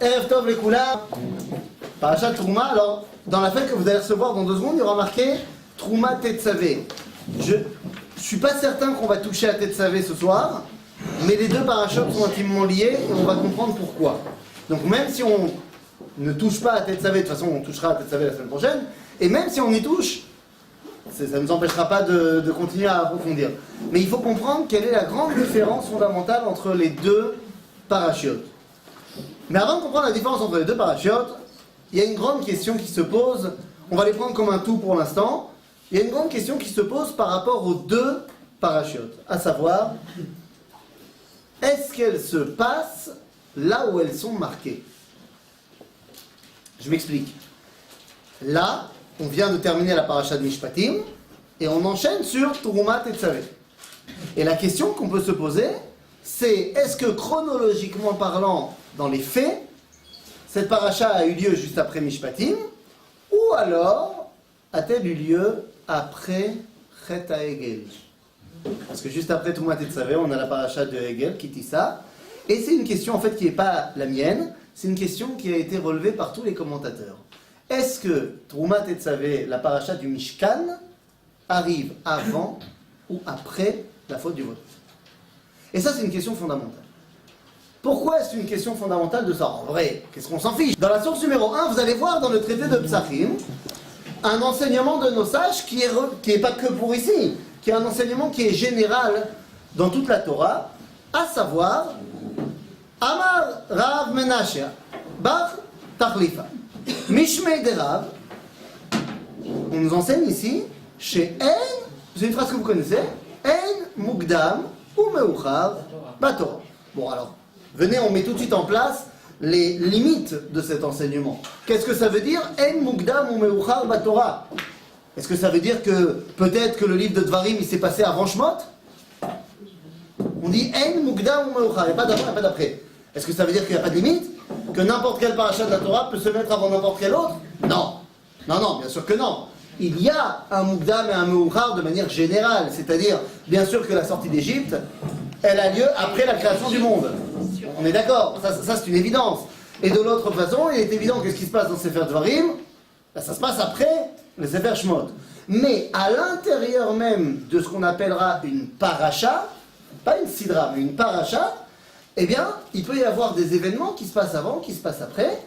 Erev Tov Lekula, Parashat Trouma. Alors, dans la fête que vous allez recevoir dans 2 secondes, il y aura marqué Trouma Tetzavé. Je ne suis pas certain qu'on va toucher à Tetzavé ce soir, mais les 2 parachutes sont intimement liés et on va comprendre pourquoi. Donc, même si on ne touche pas à Tetzavé, de toute façon, on touchera à Tetzavé la semaine prochaine, et même si on y touche, ça ne nous empêchera pas de continuer à approfondir. Mais il faut comprendre quelle est la grande différence fondamentale entre les 2 parachutes. Mais avant de comprendre la différence entre les 2 parachutes, il y a une grande question qui se pose. On va les prendre comme un tout pour l'instant. Il y a une grande question qui se pose par rapport aux 2 parachutes. À savoir, est-ce qu'elles se passent là où elles sont marquées? Je m'explique. Là, on vient de terminer la paracha de Mishpatim et on enchaîne sur Trouma Tetzavé. Et la question qu'on peut se poser, c'est est-ce que chronologiquement parlant, dans les faits, cette paracha a eu lieu juste après Mishpatim, ou alors a-t-elle eu lieu après Chet HaEgel? Parce que juste après Trouma Tetzavé, on a la paracha de Hegel, Kitissa, et c'est une question en fait qui n'est pas la mienne, c'est une question qui a été relevée par tous les commentateurs. Est-ce que Trouma Tetzavé, la paracha du Mishkan, arrive avant ou après la faute du vote? Et ça, c'est une question fondamentale. Pourquoi est-ce une question fondamentale de ça? En vrai, qu'est-ce qu'on s'en fiche? Dans la source numéro 1, vous allez voir dans le traité de Psachim, un enseignement de nos sages qui est pas que pour ici, qui est un enseignement qui est général dans toute la Torah, à savoir Amar Rav Menashe Bar Tachlifa Mishmei de Rav. On nous enseigne ici chez En, c'est une phrase que vous connaissez, En Mugdam ou Meuchar Batorah. Bon alors, venez, on met tout de suite en place les limites de cet enseignement. Qu'est-ce que ça veut dire En Mugdam ou Meuchar Batorah? Est-ce que ça veut dire que peut-être que le livre de Dvarim il s'est passé avant Shemot? On dit En Mugdam ou Meuchar, il n'y a pas d'avant, il n'y a pas d'après. Est-ce que ça veut dire qu'il n'y a pas de limite? Que n'importe quel paracha de la Torah peut se mettre avant n'importe quel autre? Non. Non, non, bien sûr que non. Il y a un Mugdam et un Meuchar de manière générale. C'est-à-dire, bien sûr que la sortie d'Égypte, elle a lieu après la création du monde. On est d'accord, ça c'est une évidence. Et de l'autre façon, il est évident que ce qui se passe dans Sefer Dvarim, ça se passe après le Sefer Shemot. Mais à l'intérieur même de ce qu'on appellera une paracha, pas une sidra, mais une paracha, eh bien, il peut y avoir des événements qui se passent avant, qui se passent après,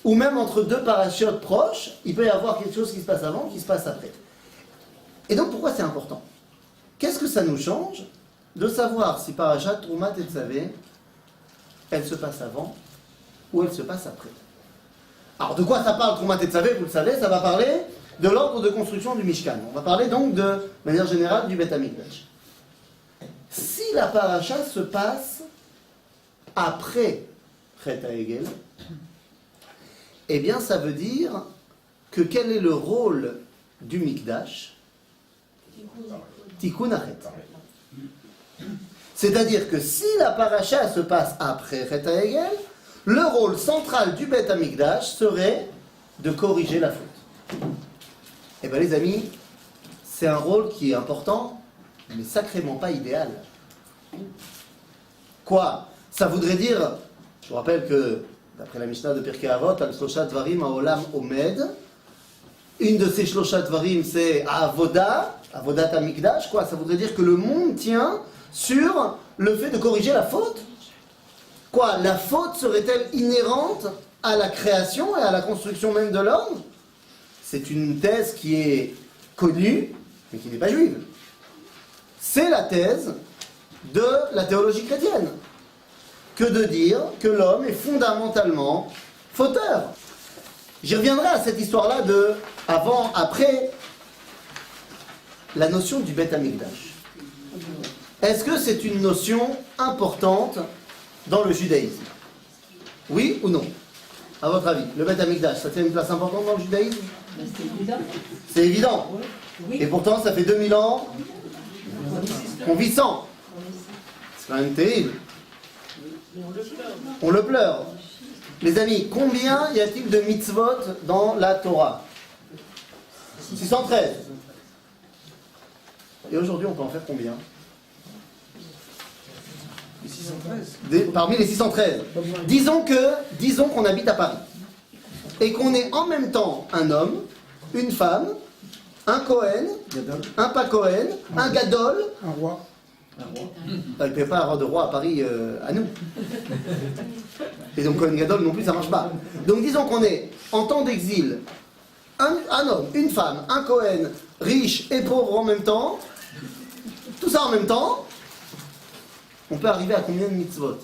ou même entre 2 parachutes proches, il peut y avoir quelque chose qui se passe avant, qui se passe après. Et donc, pourquoi c'est important? Qu'est-ce que ça nous change de savoir si parachat Trouma Tetzavé, elle se passe avant ou elle se passe après? Alors, de quoi ça parle Trouma Tetzavé? Vous le savez, ça va parler de l'ordre de construction du Mishkan. On va parler donc de manière générale du Beth Amikdash. Si la paracha se passe après Chet HaEgel, eh bien ça veut dire que quel est le rôle du Mikdash? Tikkun HaChet. C'est-à-dire que si la paracha se passe après Chet HaEgel, le rôle central du Beth Amikdash serait de corriger la faute. Eh bien les amis, c'est un rôle qui est important, mais sacrément pas idéal. Quoi? Ça voudrait dire, je vous rappelle que, d'après la Mishnah de Pirkei Avot, Al-Shloshat Dvarim Ha'olam Omed, une de ces Shloshat Dvarim, c'est Avoda, Avodat HaMikdash, quoi? Ça voudrait dire que le monde tient sur le fait de corriger la faute. Quoi? La faute serait-elle inhérente à la création et à la construction même de l'homme? C'est une thèse qui est connue, mais qui n'est pas juive. C'est la thèse de la théologie chrétienne. Que de dire que l'homme est fondamentalement fauteur. J'y reviendrai à cette histoire-là de avant, après, la notion du Beth Amikdash. Est-ce que c'est une notion importante dans le judaïsme? Oui ou non? À votre avis, le Beth Amikdash, ça tient une place importante dans le judaïsme? C'est évident. C'est évident. Oui. Et pourtant, ça fait 2000 ans qu'on vit sans. C'est quand même terrible. On le pleure. Les amis, combien y a-t-il de mitzvot dans la Torah? 613. Et aujourd'hui, on peut en faire combien? Parmi les 613. Disons qu'on habite à Paris. Et qu'on est en même temps un homme, une femme, un Cohen, un pas Cohen, un Gadol. Un roi. Il ne peut pas avoir de roi à Paris à nous. Et donc Cohen Gadol non plus, ça ne marche pas. Donc disons qu'on est en temps d'exil, un homme, une femme, un Cohen, riche et pauvre en même temps, tout ça en même temps, on peut arriver à combien de mitzvot?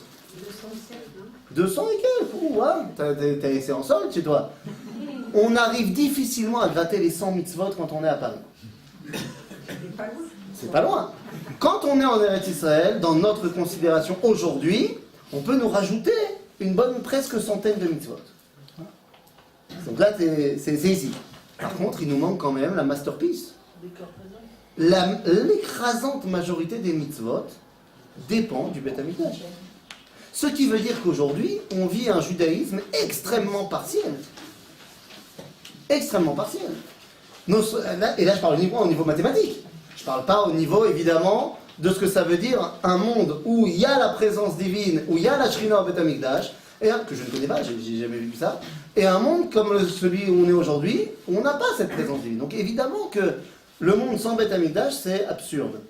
200 et quelques. Ouh, ouais, t'as laissé en solde chez toi. On arrive difficilement à gratter les 100 mitzvot quand on est à Paris. C'est pas loin. Quand on est en Eretz Israël, dans notre considération aujourd'hui, on peut nous rajouter une bonne presque centaine de mitzvot. Donc là, c'est ici. Par contre, il nous manque quand même la masterpiece. L'écrasante majorité des mitzvot dépend du Beth Amikdash. Ce qui veut dire qu'aujourd'hui, on vit un judaïsme extrêmement partiel. Extrêmement partiel. Et là, je parle au niveau mathématique. Je ne parle pas au niveau, évidemment, de ce que ça veut dire un monde où il y a la présence divine, où il y a la Shrina au Beth Amikdash, que je ne connais pas, j'ai jamais vu ça, et un monde comme celui où on est aujourd'hui, où on n'a pas cette présence divine. Donc évidemment que le monde sans Beth Amikdash, c'est absurde.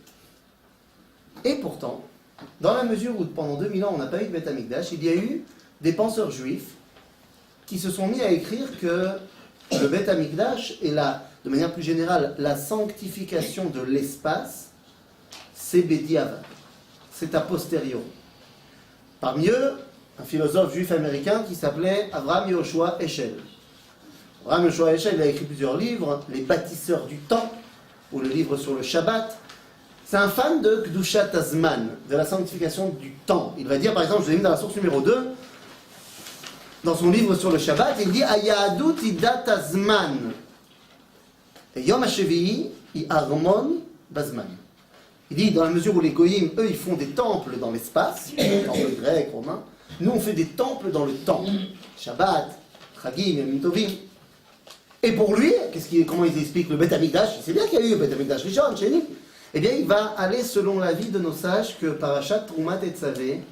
Et pourtant, dans la mesure où pendant 2000 ans on n'a pas eu de Beth Amikdash, il y a eu des penseurs juifs qui se sont mis à écrire que le Beth Amikdash et de manière plus générale, la sanctification de l'espace, c'est Bediavad. C'est a posteriori. Parmi eux, un philosophe juif américain qui s'appelait Avraham Yehoshua Heschel. Avraham Yehoshua Heschel a écrit plusieurs livres, Les bâtisseurs du temps, ou le livre sur le Shabbat. C'est un fan de Kedushat Azman, de la sanctification du temps. Il va dire, par exemple, je l'ai mis dans la source numéro 2, dans son livre sur le Shabbat, il dit Hayahadut idat azman. Et Yom HaShevi'i i armon bazman. Il dit, dans la mesure où les goyim, eux, ils font des temples dans l'espace, les temples grecs, romains, nous, on fait des temples dans le temps. Shabbat, Chagim, Yom Tovim. Et pour lui, comment il explique le Beth Amikdash? C'est bien qu'il y a eu le Beth Amikdash Rishon, Sheni. Eh bien, il va aller selon l'avis de nos sages que Parashat Troumat Tetzavé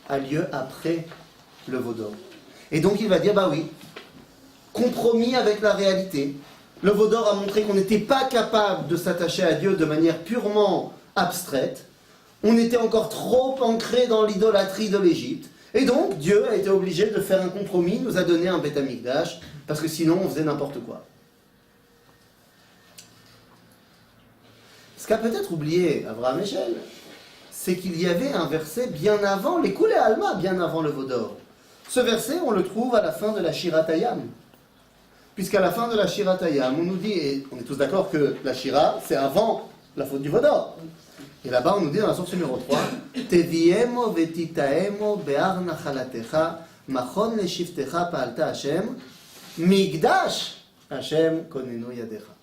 a lieu après le Vaudor. Et donc, il va dire, bah oui, compromis avec la réalité. Le Vaudor a montré qu'on n'était pas capable de s'attacher à Dieu de manière purement abstraite. On était encore trop ancré dans l'idolâtrie de l'Égypte. Et donc, Dieu a été obligé de faire un compromis, nous a donné un Beth Amikdash, parce que sinon, on faisait n'importe quoi. Ce qu'a peut-être oublié Avraham Heschel, c'est qu'il y avait un verset bien avant, les Koulé Alma, bien avant le Vaudor. Ce verset, on le trouve à la fin de la Shirat Hayam. Puisqu'à la fin de la Shirat Hayam, on nous dit, et on est tous d'accord que la Shira, c'est avant la faute du Vaudor. Et là-bas, on nous dit dans la source numéro 3, Teviemo vetitaemo be'ar nachalatecha, machon leshiftecha pa'alta Hashem, migdash Hashem konenu yadecha.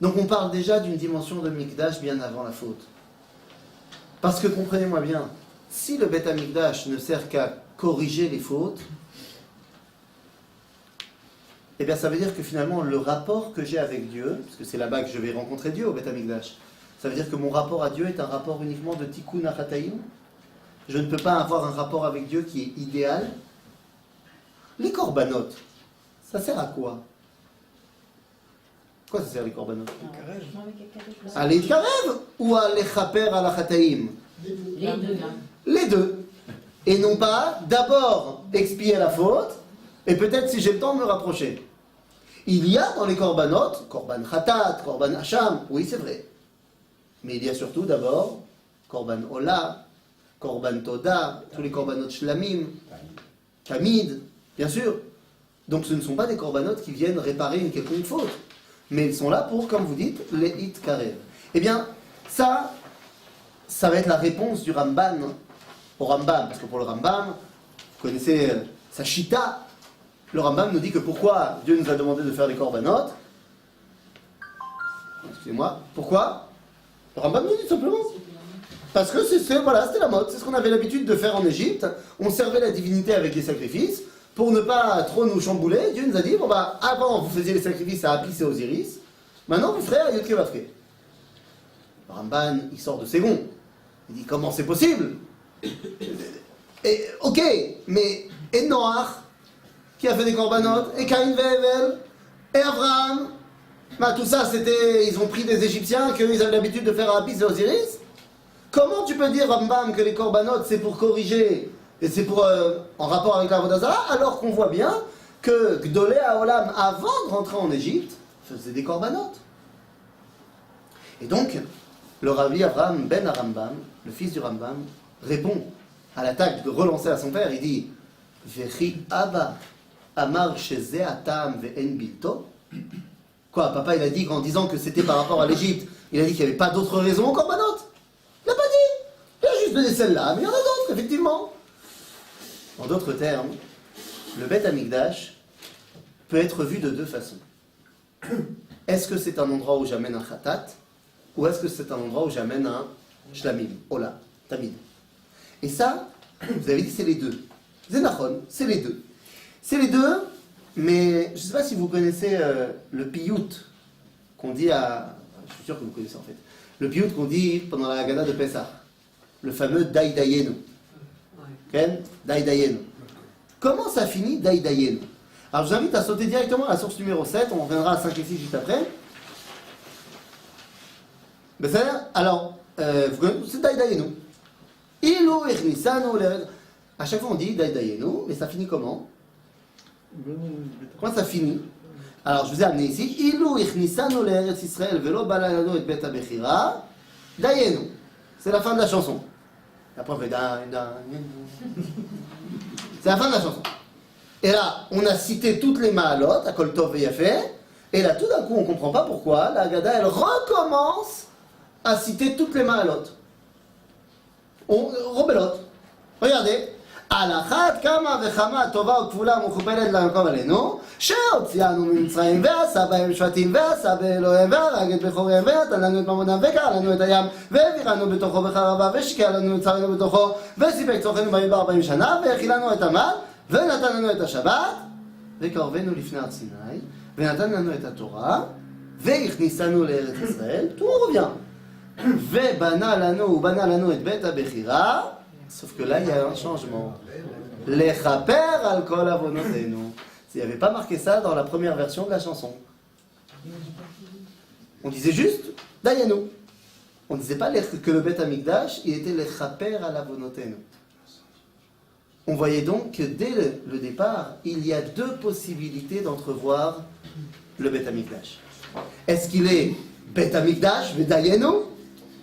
Donc on parle déjà d'une dimension de Mikdash bien avant la faute. Parce que comprenez-moi bien, si le Beth Amikdash ne sert qu'à corriger les fautes, eh bien ça veut dire que finalement le rapport que j'ai avec Dieu, parce que c'est là-bas que je vais rencontrer Dieu au Beth Amikdash, ça veut dire que mon rapport à Dieu est un rapport uniquement de Tikkun Achataim. Je ne peux pas avoir un rapport avec Dieu qui est idéal. Les korbanot, ça sert à quoi? Quoi ça sert les korbanot? À l'Ikarev ou à l'Echaper à l'Achataim? Les deux. Les deux. Et non pas d'abord expier la faute et peut-être si j'ai le temps de me rapprocher. Il y a dans les korbanot, korban khatat, korban hacham, oui c'est vrai. Mais il y a surtout d'abord korban ola, korban toda, tous les korbanot shlamim, tamid, bien sûr. Donc ce ne sont pas des korbanot qui viennent réparer une quelconque faute. Mais ils sont là pour, comme vous dites, les hit karev. Eh bien, ça va être la réponse du Ramban au Rambam. Parce que pour le Rambam, vous connaissez sa chita, le Rambam nous dit que pourquoi Dieu nous a demandé de faire des korbanot. Excusez-moi, pourquoi? Le Rambam nous dit simplement. Parce que c'était la mode, c'est ce qu'on avait l'habitude de faire en Égypte. On servait la divinité avec des sacrifices. Pour ne pas trop nous chambouler, Dieu nous a dit, bon bah, avant vous faisiez les sacrifices à Apis et Osiris, maintenant vous ferez à Yod Kevavke. Le Ramban, il sort de ses gonds. Il dit, comment c'est possible? Et, ok, mais et Noach, qui a fait des corbanotes, et Caïn et Hevel, et Abraham, bah, tout ça, c'était, ils ont pris des Égyptiens, qu'ils avaient l'habitude de faire à Apis et Osiris. Comment tu peux dire, Rambam, que les corbanotes, c'est pour corriger, et c'est pour, en rapport avec la Vodazara, alors qu'on voit bien que Gdolé Haolam, avant de rentrer en Égypte, faisait des corbanotes. Et donc, le Rabbi Avraham ben Rambam, le fils du Rambam, répond à l'attaque de relancer à son père. Il dit Vechi Abba Amar Sheze Atam Ve'en Bilto. Quoi, papa, il a dit qu'en disant que c'était par rapport à l'Égypte, il a dit qu'il n'y avait pas d'autre raison au korbanot. Il n'a pas dit. Il a juste donné celle-là, mais il y en a d'autres, effectivement. En d'autres termes, le Beth Amikdash peut être vu de deux façons. Est-ce que c'est un endroit où j'amène un khatat, ou est-ce que c'est un endroit où j'amène un shlamim, ola, tamid? Et ça, vous avez dit c'est les deux. Zénachon, c'est les deux. C'est les deux, mais je ne sais pas si vous connaissez le piyut qu'on dit à... Je suis sûr que vous connaissez en fait. Le piyut qu'on dit pendant la Haggadah de Pessah. Le fameux Dai Dayenu. Ken? Dai Dayenu. Comment ça finit Dai Dayenu? Alors je vous invite à sauter directement à la source numéro 7, on reviendra à 5 et 6 juste après. Alors, c'est Dai Dayenu. Ilou Echnisanu. À chaque fois on dit Dai Dayenu, mais ça finit comment? Comment ça finit? Alors je vous ai amené ici. Ilou Echnisanu l'Eretz Israël velo balalanu et bet abechira Dayenu. C'est la fin de la chanson. Et après on fait c'est la fin de la chanson. Et là, on a cité toutes les Mahalot, à Kol Tov et Yafé, et là, tout d'un coup, on ne comprend pas pourquoi la Haggadah, elle recommence à citer toutes les Mahalot. Robelot. Regardez. Alachat kama vechama tova ukvula muchupelet la'yakom alenu, she'otzianu mimitzrayim ve'asa ba'em shvatim ve'asa be'elohem ve'harag et bechorihem ve'natan lanu et mamodam ve'kara lanu et hayam ve'eviranu betokho b'charava ve'shikeh lanu et tzarenu betokho ve'sipek tzorchenu b'midbar 40 shana ve'echilanu et hamal ונתן לנו את השבת, וקרבנו לפני הר סיני, ונתן לנו את התורה, והכניסנו לארץ ישראל, tout revient. ובנה לנו את בית הבחירה, sauf que là il y a un changement. לכפר על כל עוונותינו. Il n'y avait pas marqué ça dans la première version de la chanson. On disait juste, Dayenu. On ne disait pas que le Beth Amikdash, il était lechaper al avonotenu. On voyait donc que dès le départ, il y a deux possibilités d'entrevoir le Beth Amikdash. Est-ce qu'il est Beth Amikdash, Vedayenu,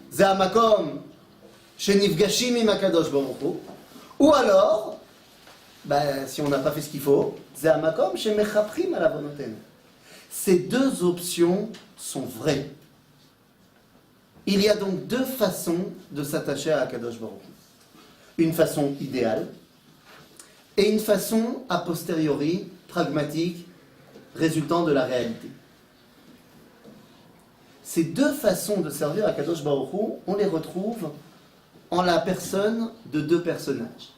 Ze hamakom shenifgashim im hakadosh baruch hu, ou alors, si on n'a pas fait ce qu'il faut, Ze hamakom shemechaprim al avonotenu. Ces deux options sont vraies. Il y a donc deux façons de s'attacher à Hakadosh Baruch Hu. Une façon idéale, et une façon a posteriori, pragmatique, résultant de la réalité. Ces deux façons de servir à Kadosh Baruch Hu, on les retrouve en la personne de deux personnages.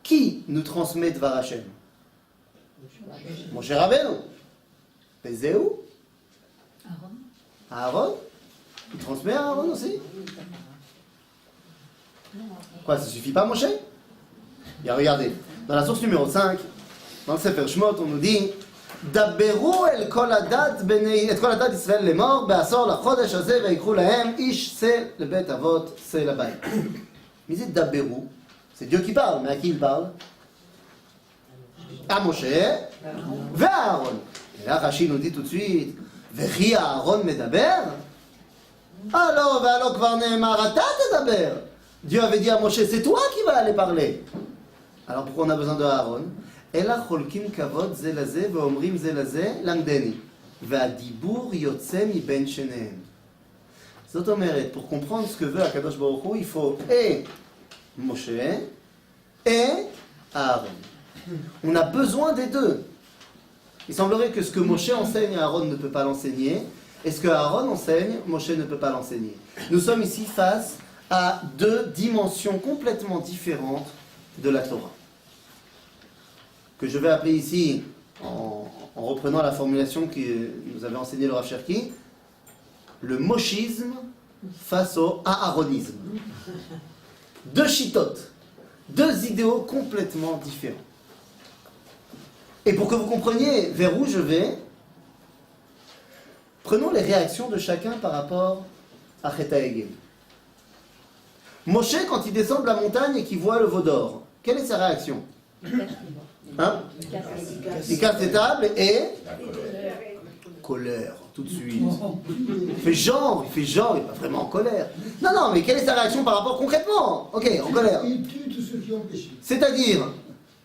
Qui nous transmet Dvar Hashem? Moshe Rabbeinu. Pézéu? Aaron? Il transmet à Aaron aussi? Quoi, ça suffit pas Moshe? Bien, regardez, dans la source numéro 5, dans le Sefer Shmot, on nous dit Daberu el kol hadat Israël lemor be'asor lachodesh hazeh ve'ikru lahem ish se lebet avot se labayit. Mais c'est Daberu, c'est Dieu qui parle, mais à qui il parle? À Moshe et à Aaron. Et là, Rashi nous dit tout de suite Vechi Aaron medaber? Alors kvar ne'emar ata tedaber. Dieu avait dit à Moshe, c'est toi qui vas aller parler. Alors pourquoi on a besoin de Aaron? Ela cholkim kavod ze laze ve'omrim ze laze lamdeni ve'adibur yotze miben shenehem. זאת אומרת, pour comprendre ce que veut Akadosh Baruch Hu, il faut et Moshe et Aaron. On a besoin des deux. Il semblerait que ce que Moshe enseigne, Aaron ne peut pas l'enseigner, et ce que Aaron enseigne, Moshe ne peut pas l'enseigner. Nous sommes ici face à deux dimensions complètement différentes de la Torah, que je vais appeler ici, en reprenant la formulation que nous avait enseignée le Rav Cherki, le moshisme face au aaronisme. deux chitotes, deux idéaux complètement différents. Et pour que vous compreniez vers où je vais, prenons les réactions de chacun par rapport à Chet HaEgel. Moshe, quand il descend de la montagne et qu'il voit le veau d'or, quelle est sa réaction? Hein? Il casse les tables et... colère, tout de suite. Il fait genre, il n'est pas vraiment en colère. Non, mais quelle est sa réaction par rapport concrètement? Ok, en colère. Il tue tous ceux qui ont péché. C'est-à-dire,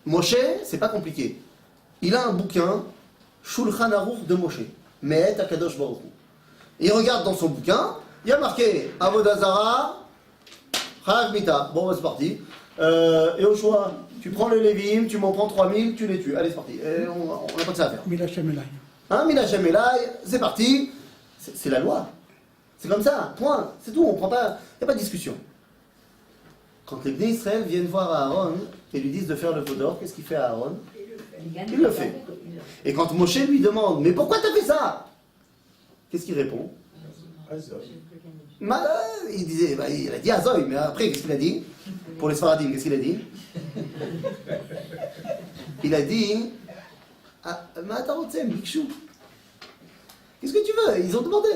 Moshe, c'est pas compliqué. Il a un bouquin, Shulchan Aruch de Moshe, Me'et HaKadosh Baruch Hu. Il regarde dans son bouquin, il y a marqué Avodah Zara, Chalav Mita. Bon, c'est parti. Et au choix, tu prends les Lévim, tu m'en prends 3000, tu les tues. Allez, c'est parti. On n'a pas de ça à faire. Mila Shemelai. Hein, Milachem Elai, c'est parti. C'est la loi. C'est comme ça, point. C'est tout, on prend pas. Il n'y a pas de discussion. Quand les Bnei Israël viennent voir Aaron et lui disent de faire le veau d'or, qu'est-ce qu'il fait à Aaron? Il le fait. Et quand Moshe lui demande, mais pourquoi t'as fait ça? Qu'est-ce qu'il répond? Il disait, il a dit Azoy, mais après, qu'est-ce qu'il a dit? Pour les Sfaradim, qu'est-ce qu'il a dit? Il a dit, mais attends, tu sais, Bikchou, qu'est-ce que tu veux? Ils ont demandé.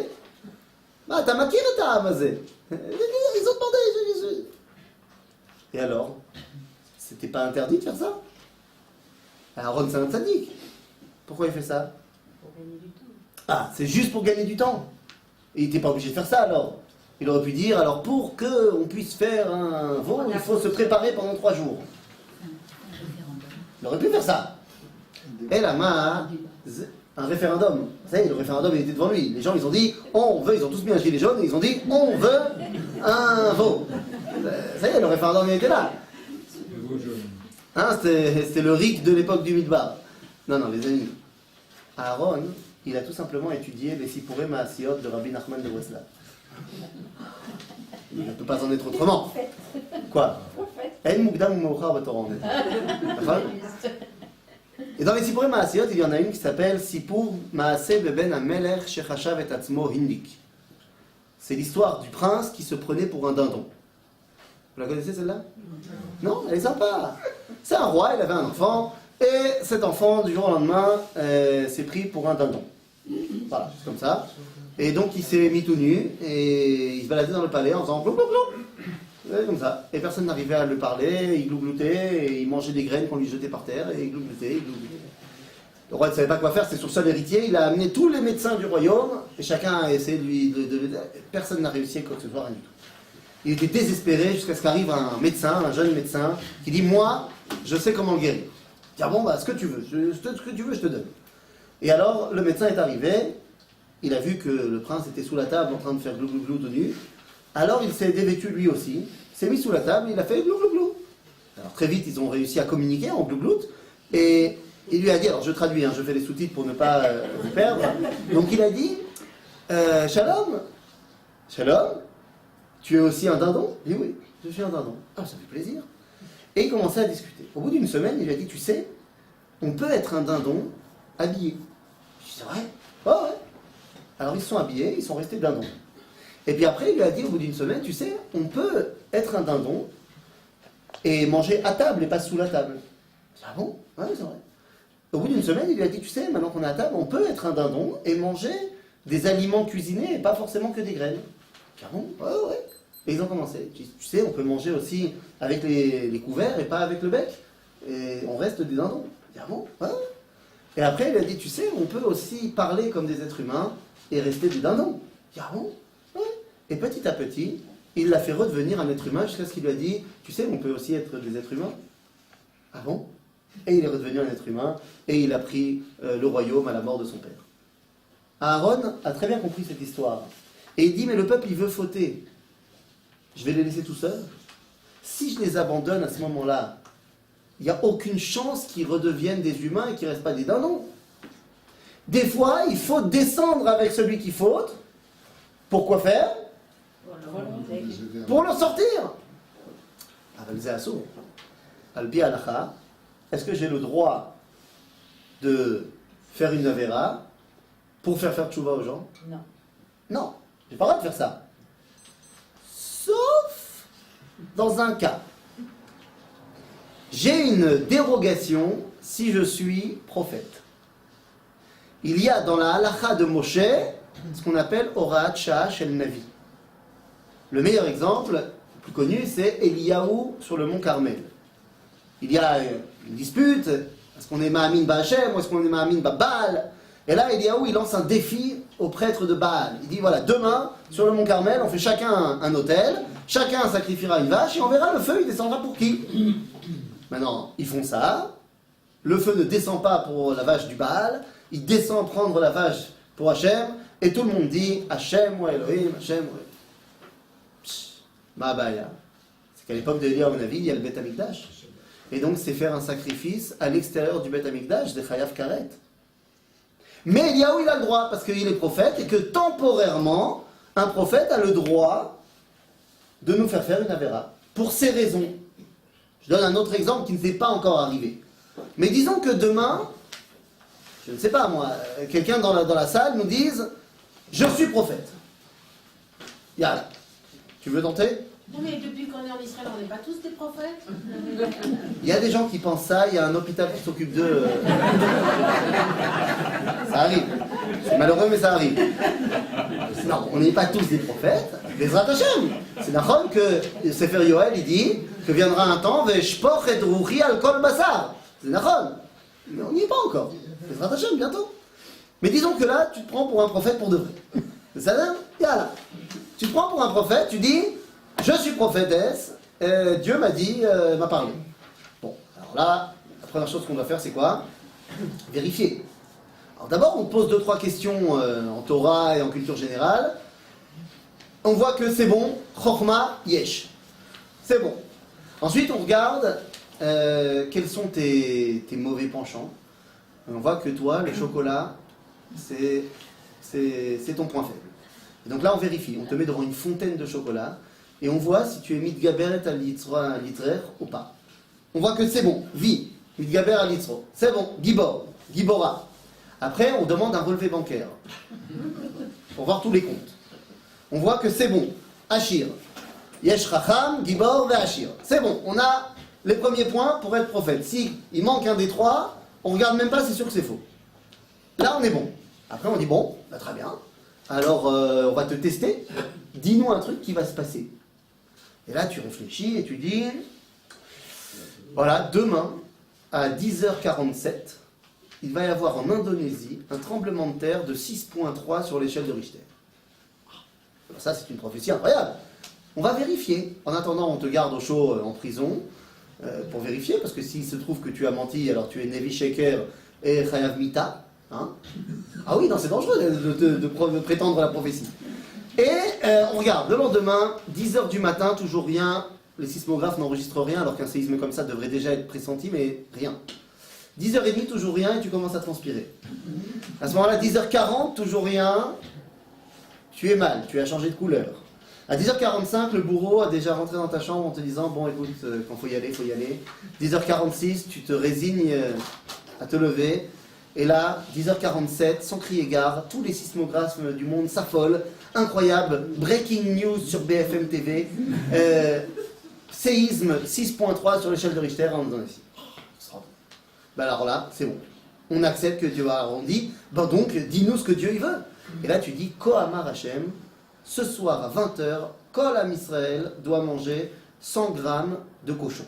T'as maquillé ta Amazé. Ils ont demandé. Et alors? C'était pas interdit de faire ça? Aaron, c'est un tzaddik. Pourquoi il fait ça? Pour gagner du temps. Ah, c'est juste pour gagner du temps. Il n'était pas obligé de faire ça alors. Il aurait pu dire, alors pour qu'on puisse faire un veau, il faut se préparer pendant 3 jours. Il aurait pu faire ça. Et là, un référendum. Vous savez, le référendum, il était devant lui. Les gens, ils ont dit, on veut, ils ont tous mis un gilet jaune, et ils ont dit, on veut un veau. Ça y est, le référendum, il était là. Hein, c'était le RIC de l'époque du Midbar. Non, les amis. Aaron, il a tout simplement étudié les Sipurei Maasiyot de Rabbi Nachman de Breslav. Il ne peut pas en être autrement. Quoi? En Mukdam ou Meuchar B'Torah. Et dans les Sipurei Maasiyot, il y en a une qui s'appelle Sipur Maaseh Beben HaMelech Shechashav et Atzmo Hindik. C'est l'histoire du prince qui se prenait pour un dindon. Vous la connaissez celle-là? Non, elle est sympa. C'est un roi, il avait un enfant, et cet enfant, du jour au lendemain, s'est pris pour un dindon. Voilà, c'est comme ça. Et donc il s'est mis tout nu, et il se baladait dans le palais en faisant glou glou glou. Comme ça. Et personne n'arrivait à le parler, il glougloutait, et il mangeait des graines qu'on lui jetait par terre, et il glougloutait, Le roi ne savait pas quoi faire, c'est son seul héritier, il a amené tous les médecins du royaume, et chacun a essayé de lui... Personne n'a réussi à quoi que ce soit, rien du tout. Il était désespéré jusqu'à ce qu'arrive un médecin, un jeune médecin, qui dit, moi, je sais comment le guérir. Il dit, ah bon, ce que tu veux, ce que tu veux, je te donne. Et alors, le médecin est arrivé, il a vu que le prince était sous la table en train de faire glou glou glou tout nu. Alors il s'est dévêtu lui aussi, s'est mis sous la table, il a fait glou glou glou. Alors très vite, ils ont réussi à communiquer en glou glou, et il lui a dit, alors je traduis, je fais les sous-titres pour ne pas vous perdre. Donc il a dit, Shalom, tu es aussi un dindon? Il dit oui, je suis un dindon. Ah, ça fait plaisir. Et il commençait à discuter. Au bout d'une semaine, il lui a dit, tu sais, on peut être un dindon habillé. Je dis, c'est vrai? Oh ouais. Alors ils se sont habillés, ils sont restés dindons. Et puis après, il lui a dit, au bout d'une semaine, tu sais, on peut être un dindon et manger à table et pas sous la table. Je dis, ah bon? Ouais, c'est vrai. Au bout d'une semaine, il lui a dit, tu sais, maintenant qu'on est à table, on peut être un dindon et manger des aliments cuisinés et pas forcément que des graines. Je dis, ah bon? Ouais. Et ils ont commencé. Tu sais, on peut manger aussi avec les couverts et pas avec le bec. Et on reste des dindons. Je dis, ah bon? Ouais. Et après, il a dit, tu sais, on peut aussi parler comme des êtres humains et rester des dindons. Je dis, ah bon? Ouais. Et petit à petit, il l'a fait redevenir un être humain jusqu'à ce qu'il lui a dit, tu sais, on peut aussi être des êtres humains. Ah bon? Et il est redevenu un être humain et il a pris le royaume à la mort de son père. Aaron a très bien compris cette histoire. Et il dit, mais le peuple, il veut fauter. Je vais les laisser tout seuls. Si je les abandonne à ce moment-là, il n'y a aucune chance qu'ils redeviennent des humains et qu'ils ne restent pas des dindons. Des fois, il faut descendre avec celui qui faute. Pourquoi faire? Pour le sortir. Albi Alacha, est-ce que j'ai le droit de faire une avera pour faire tchouva aux gens? Non. Non, j'ai pas le droit de faire ça. Sauf dans un cas, j'ai une dérogation si je suis prophète. Il y a dans la halakha de Moshe ce qu'on appelle Horaat Shah Shel Navi. Le meilleur exemple, le plus connu, c'est Eliyahu sur le mont Carmel. Il y a une dispute, est-ce qu'on est Ma'amin Ba'Hashem ou est-ce qu'on est Ma'amin Ba'Baal? Et là, Eliyahu, il lance un défi aux prêtres de Baal. Il dit, voilà, demain, sur le mont Carmel, on fait chacun un autel, chacun sacrifiera une vache, et on verra le feu, il descendra pour qui? Maintenant, ils font ça, le feu ne descend pas pour la vache du Baal, il descend prendre la vache pour Hachem, et tout le monde dit, Hachem wa Elohim, Hachem wa Elohim. Ma'abaya. C'est qu'à l'époque de Eliyahu Navi, il y a le Beth Amikdash. Et donc, c'est faire un sacrifice à l'extérieur du Beth Amikdash, des Chayav Karet. Mais Eliyahu, il a le droit, parce qu'il est prophète, et que temporairement, un prophète a le droit de nous faire faire une avéra. Pour ces raisons. Je donne un autre exemple qui ne s'est pas encore arrivé. Mais disons que demain, je ne sais pas moi, quelqu'un dans la salle nous dise « Je suis prophète ». Yalla. Tu veux tenter? Non mais depuis qu'on est en Israël, on n'est pas tous des prophètes. Il y a des gens qui pensent ça, il y a un hôpital qui s'occupe d'eux. Ça arrive. C'est malheureux, mais ça arrive. Non, on n'est pas tous des prophètes. Bezrat Hashem. C'est d'accord que Sefer Yoel, il dit que viendra un temps, Veshpoch et Ruchi al kol basar. C'est d'accord. Mais on n'y est pas encore. Bezrat Hashem, bientôt. Mais disons que là, tu te prends pour un prophète pour de vrai. C'est ça, yalla. Tu te prends pour un prophète, tu dis, je suis prophétesse, Dieu m'a dit, m'a parlé. Bon, alors là, la première chose qu'on doit faire, c'est quoi? Vérifier. Alors d'abord, on pose 2-3 questions en Torah et en culture générale. On voit que c'est bon, Chorma, Yesh. C'est bon. Ensuite, on regarde quels sont tes mauvais penchants. Et on voit que toi, le chocolat, c'est ton point faible. Et donc là, on vérifie. On te met devant une fontaine de chocolat et on voit si tu es mitgaberet al litrer ou pas. On voit que c'est bon. Vi, mitgaber al litro. C'est bon. Gibor, gibora. Après, on demande un relevé bancaire pour voir tous les comptes. On voit que c'est bon. Achir. Yesh racham, gibor, ve achir. C'est bon. On a les premiers points pour être prophète. Si il manque un des trois, on regarde même pas, c'est sûr que c'est faux. Là, on est bon. Après, on dit bon, bah, très bien. Alors, on va te tester. Dis-nous un truc qui va se passer. Et là, tu réfléchis et tu dis, voilà, demain, à 10h47, il va y avoir en Indonésie un tremblement de terre de 6,3 sur l'échelle de Richter. Ça, c'est une prophétie incroyable. On va vérifier. En attendant, on te garde au chaud en prison pour vérifier, parce que s'il se trouve que tu as menti, alors tu es Nevi Sheker et Chayav Mita. Hein? Ah oui, non, c'est dangereux de prétendre la prophétie. Et on regarde, le lendemain, 10h du matin, toujours rien. Les sismographes n'enregistrent rien, alors qu'un séisme comme ça devrait déjà être pressenti, mais rien. 10h30, toujours rien, et tu commences à transpirer. À ce moment-là, 10h40, toujours rien. Tu es mal, tu as changé de couleur. À 10h45, le bourreau a déjà rentré dans ta chambre en te disant, bon écoute, quand faut y aller, faut y aller. 10h46, tu te résignes à te lever. Et là, 10h47, sans crier gare, tous les sismographes du monde s'affolent. Incroyable, breaking news sur BFM TV. Séisme 6.3 sur l'échelle de Richter en Indonésie. Ben alors là, c'est bon. On accepte que Dieu a arrondi. Ben donc, dis-nous ce que Dieu il veut. Et là, tu dis, Kohamar Hashem, ce soir à 20h, Kol Am Israël doit manger 100 grammes de cochon.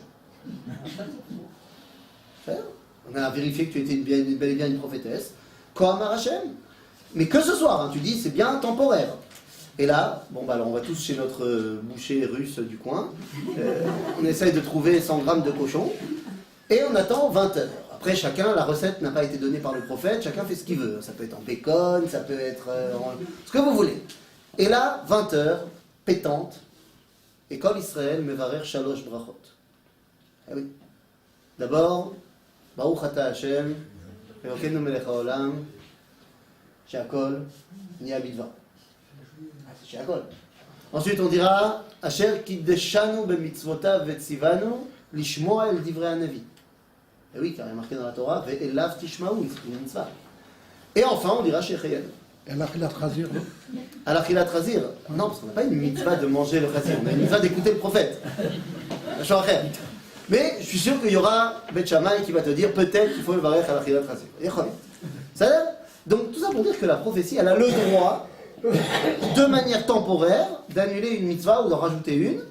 On a vérifié que tu étais bel et bien une prophétesse. Kohamar Hashem. Mais que ce soir, hein, tu dis, c'est bien temporaire. Et là, bon bah alors on va tous chez notre boucher russe du coin. On essaye de trouver 100 grammes de cochon. Et on attend 20 heures. Après, chacun, la recette n'a pas été donnée par le prophète, chacun fait ce qu'il veut. Ça peut être en bacon, ça peut être ce que vous voulez. Et là, 20 heures, pétante, et Kol Israël mevarer shalosh brachot. Eh oui. D'abord, Baruch ata Hashem, Elokeinu melech haolam, she'akol niya bidvar. C'est she'akol. Ensuite, on dira, Asher kiddeshanu bemitzvotav vetzivanu, lishmoa el divrei hanavi. Et oui, car il est marqué dans la Torah, ve'elav tishmaou, c'est une mitzvah. Et enfin, on dira Shecheyen. Elle a fait la trasure, non? À l'achilat razir. Non, parce qu'on n'a pas une mitzvah de manger le razir, on a une mitzvah d'écouter le prophète. Mais je suis sûr qu'il y aura Bet Shammai qui va te dire peut-être qu'il faut le varech à l'achilat razir. Ça veut dire. Donc tout ça pour dire que la prophétie, elle a le droit, de manière temporaire, d'annuler une mitzvah ou d'en rajouter une,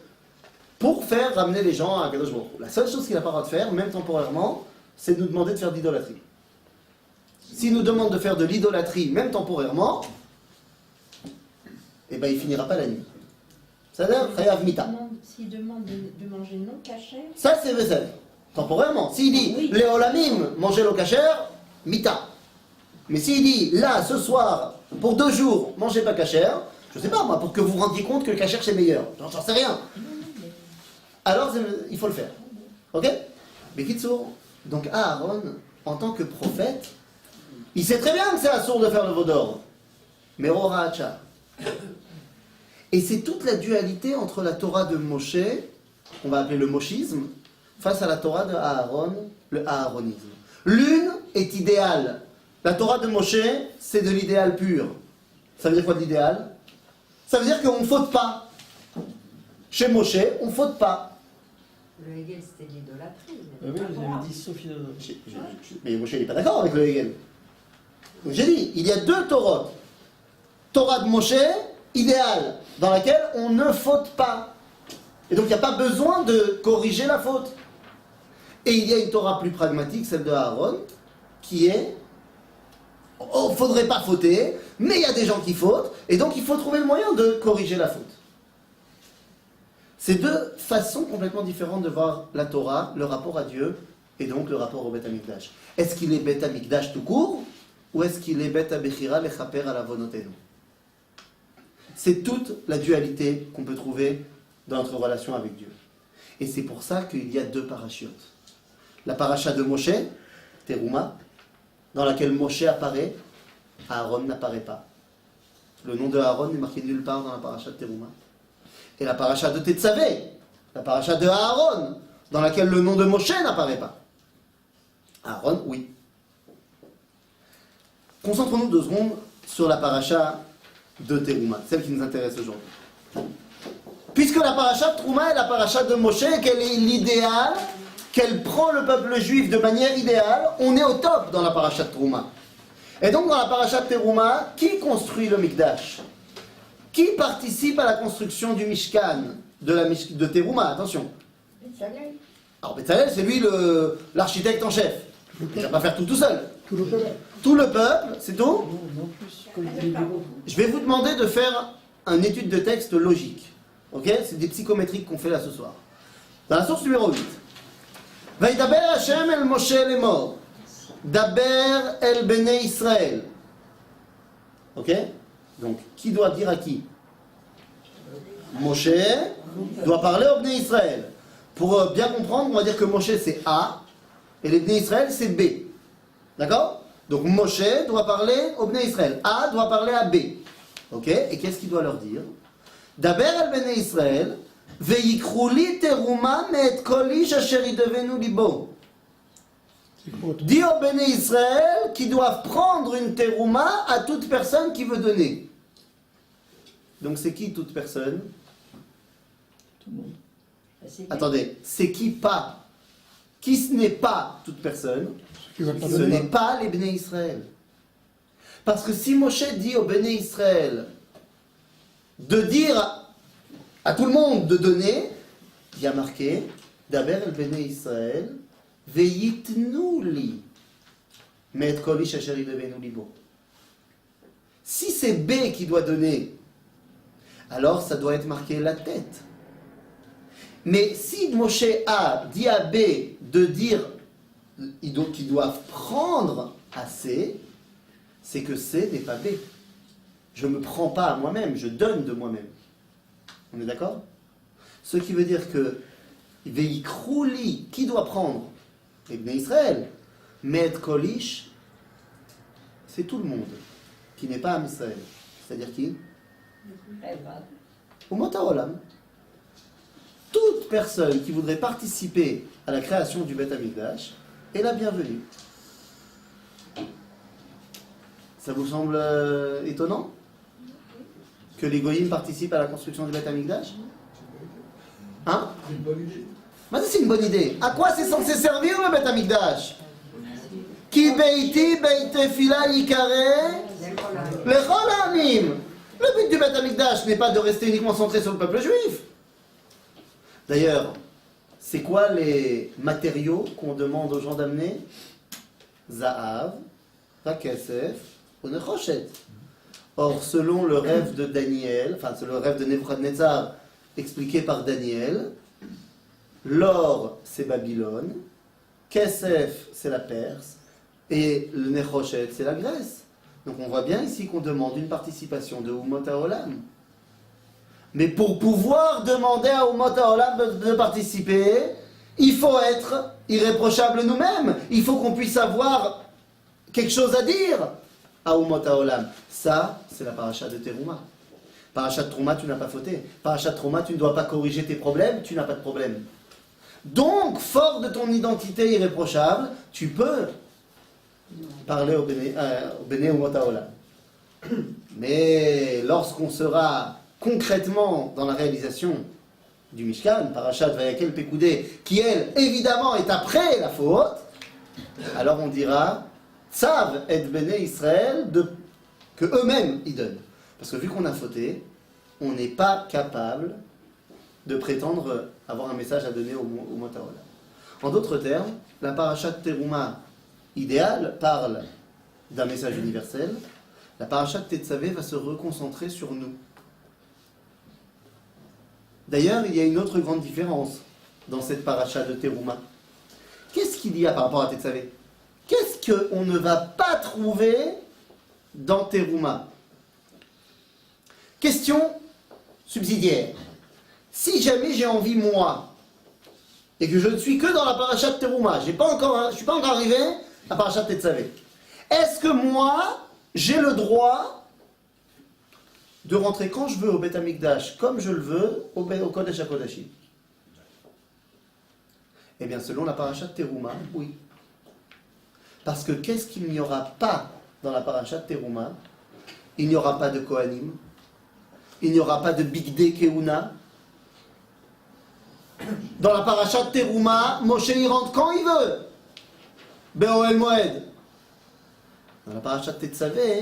pour faire ramener les gens à Kadosh Baruch Hu. La seule chose qu'il n'a pas le droit de faire, même temporairement, c'est de nous demander de faire de l'idolâtrie. S'il nous demande de faire de l'idolâtrie, même temporairement, eh ben il finira pas la nuit. Ça veut dire chayav mita. S'il demande de manger non cachère. Ça c'est Vezel. Temporairement. S'il dit Oui. les olamim, mangez l'eau cachère, mita. Mais s'il dit là, ce soir, pour 2 jours, mangez pas cachère, je sais pas moi, pour que vous vous rendiez compte que le cachère c'est meilleur. J'en sais rien. Alors il faut le faire. Ok? Mais Kitsour, donc Aaron, en tant que prophète, il sait très bien que c'est assourd de faire le veau d'or. Mais Rora Hacha. Et c'est toute la dualité entre la Torah de Moshe, on va appeler le moshisme, face à la Torah de Aaron, le aaronisme. L'une est idéale. La Torah de Moshe, c'est de l'idéal pur. Ça veut dire quoi de l'idéal? Ça veut dire qu'on ne faute pas. Chez Moshe, on ne faute pas. Le Hegel, c'était de l'idolâtrie. Oui, vous avez dit sauf idolâtrie. Mais Moshe n'est pas d'accord avec le Hegel. Donc j'ai dit, il y a 2 Torahs. Torah de Moshe, idéale, dans laquelle on ne faute pas. Et donc il n'y a pas besoin de corriger la faute. Et il y a une Torah plus pragmatique, celle de Aaron, qui est, oh, il ne faudrait pas fauter, mais il y a des gens qui fautent, et donc il faut trouver le moyen de corriger la faute. C'est 2 façons complètement différentes de voir la Torah, le rapport à Dieu, et donc le rapport au Beth Amikdash. Est-ce qu'il est Beth Amikdash tout court, ou est-ce qu'il est Beth Abechira lechaper à la volonté? C'est toute la dualité qu'on peut trouver dans notre relation avec Dieu. Et c'est pour ça qu'il y a 2 parachutes. La paracha de Moshe, Teruma, dans laquelle Moshe apparaît, Aaron n'apparaît pas. Le nom de Aaron n'est marqué nulle part dans la paracha de Teruma. Et la paracha de Tetzavé, la paracha de Aaron, dans laquelle le nom de Moshe n'apparaît pas. Aaron, oui. Concentrons-nous 2 secondes sur la paracha de Teruma, celle qui nous intéresse aujourd'hui. Puisque la paracha de Teruma est la paracha de Moshe, qu'elle est l'idéal, qu'elle prend le peuple juif de manière idéale, on est au top dans la paracha de Teruma. Et donc dans la paracha de Teruma, qui construit le Mikdash? Qui participe à la construction du Mishkan de Teruma? Attention. Bezalel. Alors Bezalel, c'est lui l'architecte en chef. Il ne va pas faire tout seul. Tout le peuple. Tout le peuple, c'est tout? Non, non plus. Comme les bureaux. Je vais vous demander de faire une étude de texte logique. Ok? C'est des psychométriques qu'on fait là ce soir. Dans la source numéro 8. Vaïdaber Hashem el Moshe lemor. Daber el Bnei Israël. Ok? Donc, qui doit dire à qui? Moshe doit parler au Bnei Israël. Pour bien comprendre, on va dire que Moshe c'est A et les Bnei Israël c'est B. D'accord? Donc Moshe doit parler au Bnei Israël. A doit parler à B. Ok? Et qu'est-ce qu'il doit leur dire? Daber al Bnei Israël, ve'yikru li teruma me'et kol ish asher yidavenu libo. Dis au Bnei Israël qu'ils doivent prendre une terouma à toute personne qui veut donner. Donc c'est qui toute personne? Tout le monde. Attendez, c'est qui pas? Qui ce n'est pas toute personne? Qui va pas Ce donner. n'est pas les Bnei Israël. Parce que si Moshe dit aux Bnei Israël de dire à tout le monde de donner, il y a marqué Daber el Bnei Israël ve'yitnu li me'et kol ish asher yidavenu libo. Si c'est B qui doit donner, alors ça doit être marqué la tête. Mais si Moshe A dit à B de dire qu'ils doivent prendre à C, c'est que C n'est pas B. Je ne me prends pas à moi-même, je donne de moi-même. On est d'accord? Ce qui veut dire que Veikrouli, qui doit prendre? Les Bnei Israël. Med Kolish, c'est tout le monde qui n'est pas Am Israël. C'est-à-dire qui? Umot HaOlam. Toute personne qui voudrait participer à la création du Beth Amikdash est la bienvenue. Ça vous semble étonnant que les goyim participent à la construction du Beth Amikdash? Hein? C'est une bonne idée. Mais c'est une bonne idée. À quoi c'est censé servir le Beth Amikdash? Ki beiti beit tefila yikare lechol ha'amim. Le but du Beth Amikdash n'est pas de rester uniquement centré sur le peuple juif. D'ailleurs, c'est quoi les matériaux qu'on demande aux gens d'amener? Zahav, Vakesef, ou Nechoshet. Or, selon le rêve de Daniel, enfin, c'est le rêve de Nebuchadnezzar expliqué par Daniel, l'or, c'est Babylone, Kesef, c'est la Perse, et le Nechoshet, c'est la Grèce. Donc, on voit bien ici qu'on demande une participation de Umot HaOlam. Mais pour pouvoir demander à Umot HaOlam de participer, il faut être irréprochable nous-mêmes. Il faut qu'on puisse avoir quelque chose à dire à Umot HaOlam. Ça, c'est la paracha de Teruma. Paracha de Trouma, tu n'as pas fauté. Paracha de Trouma, tu ne dois pas corriger tes problèmes, tu n'as pas de problème. Donc, fort de ton identité irréprochable, tu peux parler au Béné Umot HaOlam. Mais lorsqu'on sera concrètement dans la réalisation du Mishkan, Parashat Vayakel Pekoudé, qui elle, évidemment, est après la faute, alors on dira Tzav et Béné Israël, que eux-mêmes y donnent. Parce que vu qu'on a fauté, on n'est pas capable de prétendre avoir un message à donner au Umot HaOlam. En d'autres termes, la Parashat Teruma idéale parle d'un message universel. La Parashat Tetzavé va se reconcentrer sur nous. D'ailleurs, il y a une autre grande différence dans cette paracha de Teruma. Qu'est-ce qu'il y a par rapport à Tetzavé? Qu'est-ce qu'on ne va pas trouver dans Teruma? Question subsidiaire. Si jamais j'ai envie, moi, et que je ne suis que dans la paracha de Teruma, je ne suis pas encore arrivé à la paracha de Tetzavé, est-ce que moi, j'ai le droit de rentrer quand je veux au Beth Amikdash, comme je le veux, au Kodesh HaKodashim? Eh bien, selon la paracha de Teruma, oui. Parce que qu'est-ce qu'il n'y aura pas dans la paracha de Teruma? Il n'y aura pas de Kohanim, il n'y aura pas de Bigdei Kehuna. Dans la paracha de Teruma, Moshe y rentre quand il veut. Be'oel Moed. Dans la paracha de Tetzavé,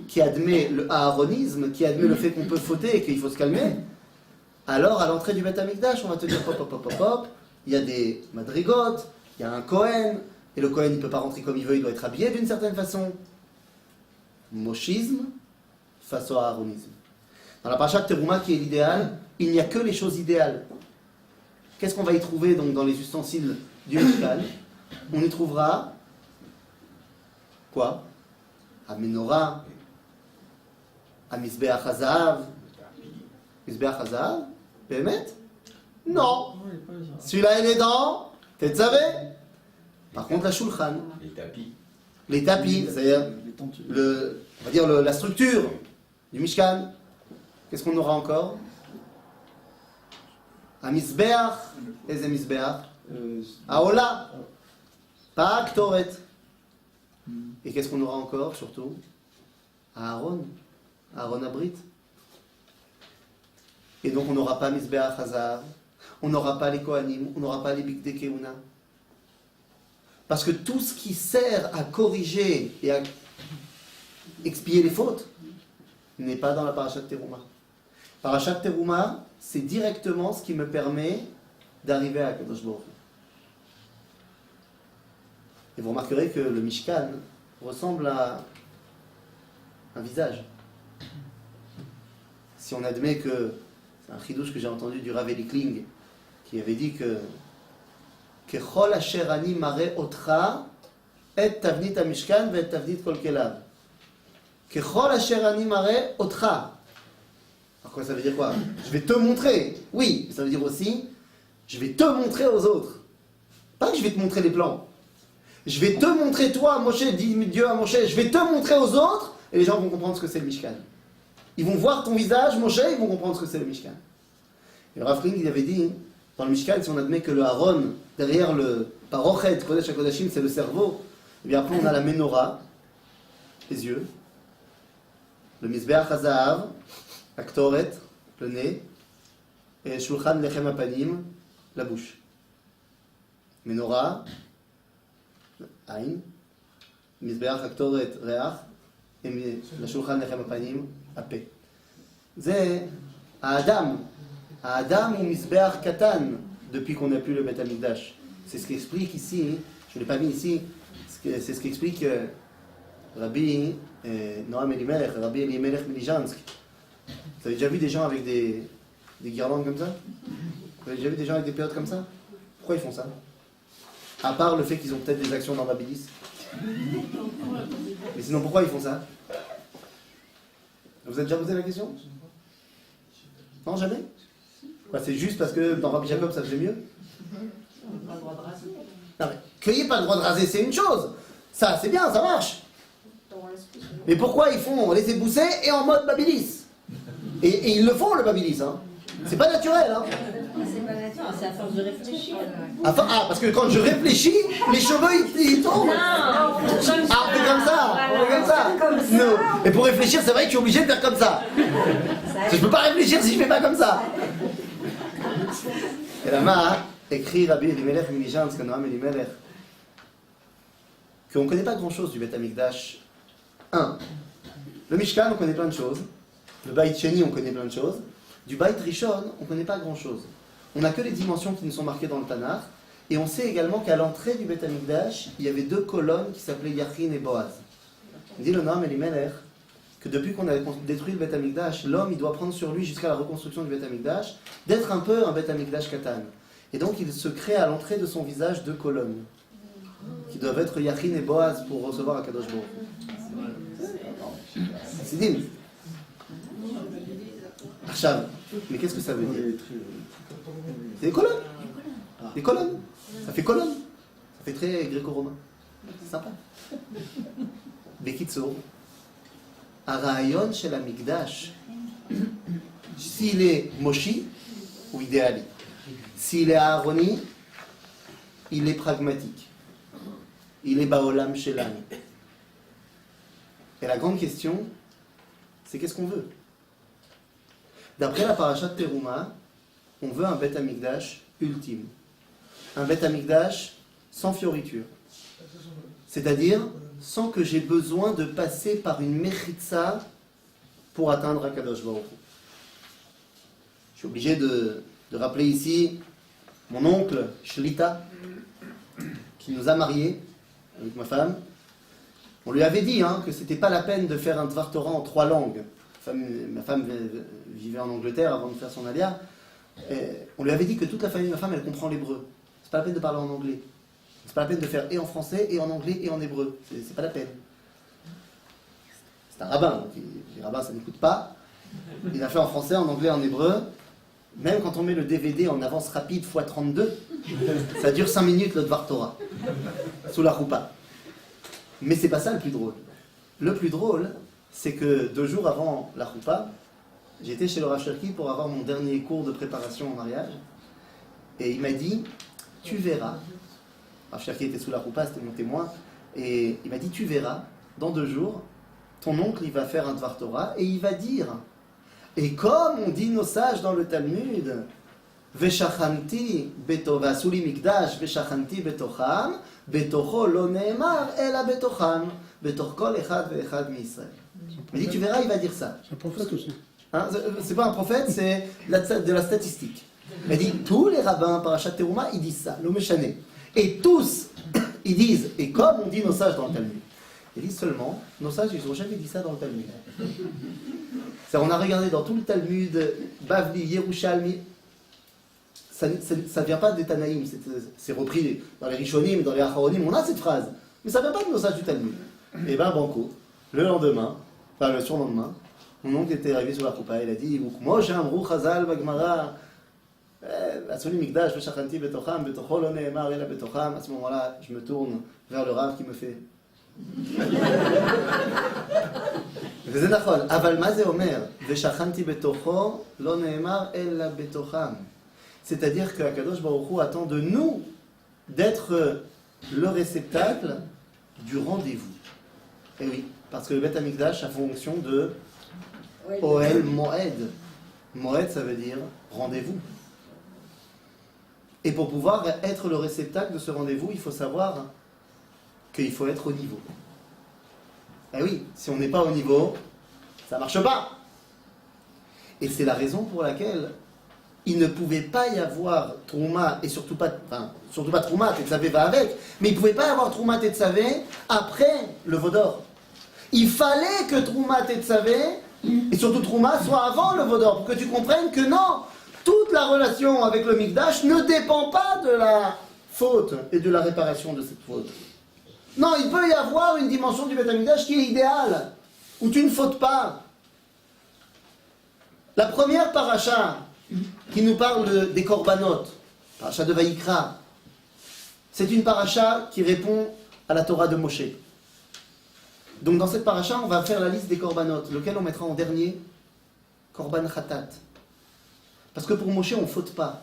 qui admet le aaronisme, qui admet le fait qu'on peut fauter et qu'il faut se calmer, alors à l'entrée du Beth Amikdash, on va te dire hop, hop, hop, hop, hop, il y a des madrigotes, il y a un Kohen, et le Kohen il ne peut pas rentrer comme il veut, il doit être habillé d'une certaine façon. Moshisme face au aaronisme. Dans la paracha de Teruma, qui est l'idéal, il n'y a que les choses idéales. Qu'est-ce qu'on va y trouver donc dans les ustensiles du Mishkan? On y trouvera quoi? À Menorah, à Mizbeach HaZahav. Mizbeach HaZahav? Bémet? Non. Celui-là, il est dans Tetzavé. Par contre, la Shulchan. Les tapis. Les tapis, c'est-à-dire on va dire la structure du Mishkan. Qu'est-ce qu'on aura encore? À Mizbeach. Et c'est Mizbeach? À Ola. Pas à Ktoret. Et qu'est-ce qu'on aura encore, surtout? À Aaron. Aaron Abrit. Et donc on n'aura pas Mizbeach HaZahav, on n'aura pas les Kohanim, on n'aura pas les Bigdei Kehuna. Parce que tout ce qui sert à corriger et à expier les fautes n'est pas dans la Parashat Teruma. Parashat Teruma, c'est directement ce qui me permet d'arriver à Kadosh Baruch Hu. Et vous remarquerez que le Mishkan ressemble à un visage. Si on admet que, c'est un chidouche que j'ai entendu du Rav Elikling, qui avait dit que Kechol asher ani mare otra et tavnit ha-mishkan ve et tavnit kol kelav. Kechol asher ani mare otra. Alors quoi, ça veut dire quoi? Je vais te montrer. Oui, mais ça veut dire aussi, je vais te montrer aux autres. Pas que je vais te montrer les plans. Je vais te montrer toi, Moshe, dit Dieu à Moshe, je vais te montrer aux autres, et les gens vont comprendre ce que c'est le Mishkan. Ils vont voir ton visage, Moshe, ils vont comprendre ce que c'est le Mishkan. Et le Rav Kling, il avait dit, dans le Mishkan, si on admet que le Aaron, derrière le Parochet, Kodesh HaKodashim, c'est le cerveau, et bien après on a la Menorah, les yeux, le Mizbeach HaZahav, la Ktoret, le nez, et Shulchan Lechem HaPanim, la bouche. Menorah, Ain, Mizbeach HaKtoret, Reach, et la Shulchan Lechem HaPanim, Ape. C'est Adam. Adam ou Mizbeach Katan, depuis qu'on n'a plus le Beth Amikdash. C'est ce qu'explique ici, je ne l'ai pas mis ici, c'est ce qu'explique Rabbi Noam Elimelech, Rabbi Elimelech Milijansk. Vous avez déjà vu des gens avec des guirlandes comme ça? Vous avez déjà vu des gens avec des périodes comme ça? Pourquoi ils font ça? À part le fait qu'ils ont peut-être des actions dans Babilis. Mais sinon, pourquoi ils font ça? Vous avez déjà posé la question? Non, jamais? Quoi, c'est juste parce que dans Rabbi Jacob ça faisait mieux? Pas le droit de raser. Non mais, qu'il n'y ait pas le droit de raser, c'est une chose. Ça, c'est bien, ça marche. Mais pourquoi ils font les éboussés et en mode Babilis? Et ils le font, le Babilis. Hein. C'est pas naturel. Hein. C'est pas naturel, c'est à force de réfléchir. Parce que quand je réfléchis, les cheveux ils tombent. Non, On fait comme ça. On fait comme ça. Non. Et pour réfléchir, c'est vrai que je suis obligé de faire comme ça. Je peux pas réfléchir si je fais pas comme ça. Et là-bas, écrit Rabbi Elimelech Milijansk, Noam Elimelech, qu'on ne connaît pas grand-chose du Beth Amikdash. 1. Le Mishkan, on connaît plein de choses. Le Beit Sheni, on connaît plein de choses. Du Beit Rishon, on ne connaît pas grand-chose. On n'a que les dimensions qui nous sont marquées dans le Tanakh. Et on sait également qu'à l'entrée du Beth Amikdash, il y avait 2 colonnes qui s'appelaient Yachin et Boaz. Il dit le Noam Elimelech que depuis qu'on a détruit le Beth Amikdash, l'homme il doit prendre sur lui jusqu'à la reconstruction du Beth Amikdash d'être un peu un Beth Amikdash Katan. Et donc il se crée à l'entrée de son visage 2 colonnes qui doivent être Yachin et Boaz pour recevoir Akadosh Baruch Hu. C'est digne. Achav. Mais qu'est-ce que ça veut dire? C'est des colonnes. Des colonnes. Ça fait colonne. Ça fait très gréco-romain. C'est sympa. Bekitsour. Arayon shel Hamikdash. S'il est Moshi ou idéali. S'il est Aaroni, il est pragmatique. Il est Baolam Shelani. Et la grande question, c'est qu'est-ce qu'on veut? D'après la paracha de Teruma, on veut un Beth Amikdash ultime. Un Beth Amikdash sans fioriture. C'est-à-dire sans que j'ai besoin de passer par une mechitza pour atteindre Akadosh Baruch Hu. Je suis obligé de rappeler ici mon oncle Shlita, qui nous a mariés avec ma femme. On lui avait dit que c'était pas la peine de faire un Dvar Torah en 3 langues. Ma femme vivait en Angleterre avant de faire son alia. On lui avait dit que toute la famille de ma femme, elle comprend l'hébreu. C'est pas la peine de parler en anglais. C'est pas la peine de faire et en français, et en anglais, et en hébreu. C'est pas la peine. C'est un rabbin. Donc les rabbins, ça n'écoute pas. Il a fait en français, en anglais, en hébreu. Même quand on met le DVD en avance rapide x32, ça dure 5 minutes le Dvar Torah. Sous la roupa. Mais c'est pas ça le plus drôle. Le plus drôle, c'est que 2 jours avant la roupa, j'étais chez le Rav Cherki pour avoir mon dernier cours de préparation au mariage. Et il m'a dit, tu verras. Rav Cherki était sous la roupa, c'était mon témoin. Et il m'a dit, tu verras, dans 2 jours, ton oncle il va faire un Dvar Torah et il va dire, et comme on dit nos sages dans le Talmud, Veshachanti beto vasuli mikdash veshachanti betocham betocho lo neemar ela betocham betoch kol echad veechad mi'Israël. Il dit tu verras, il va dire ça. C'est un prophète aussi. C'est pas un prophète, c'est de la statistique. Il dit tous les rabbins parashat Teruma ils disent ça, l'Omeshane. Et tous ils disent et comme on dit nos sages dans le Talmud. Il dit seulement nos sages ils n'ont jamais dit ça dans le Talmud. On a regardé dans tout le Talmud, Bavli, Yerushalmi, ça ne vient pas des Tanaïm, c'est repris dans les Rishonim, dans les Acharonim, on a cette phrase, mais ça ne vient pas de nos sages du Talmud. Et ben banco, le lendemain, enfin le surlendemain, mon oncle était arrivé sur la coupa, il a dit moi j'ai un brou chazal bagmara, Asuli Mikdash, Veshachanti betocham, betocho lo neemar ela betocham. À ce moment-là, je me tourne vers le Rav qui me fait. וזה נכון, אבל מה זה אומר? ושכנתי בתוכו לא נאמר אלא בתוכם. C'est-à-dire que Akadosh Baruch Hu attend de nous d'être le réceptacle du rendez-vous. Et oui, parce que le Beth Amikdash a fonction de Oel Moed. Moed, ça veut dire rendez-vous. Et pour pouvoir être le réceptacle de ce rendez-vous, il faut savoir qu'il faut être au niveau. Eh oui, si on n'est pas au niveau, ça ne marche pas. Et c'est la raison pour laquelle il ne pouvait pas y avoir Trouma, et surtout pas Trouma, Tetzavé va avec, mais il ne pouvait pas y avoir Trouma Tetzavé après le Vaudor. Il fallait que Trouma Tetzavé, et surtout Trouma, soit avant le Vaudor, pour que tu comprennes que non, toute la relation avec le Mikdash ne dépend pas de la faute et de la réparation de cette faute. Non, il peut y avoir une dimension du Beth Amikdash qui est idéale, où tu ne fautes pas. La première paracha qui nous parle des korbanot, paracha de Vaïkra, c'est une paracha qui répond à la Torah de Moshe. Donc dans cette paracha, on va faire la liste des korbanot, lequel on mettra en dernier, korban khatat. Parce que pour Moshe, on ne faute pas.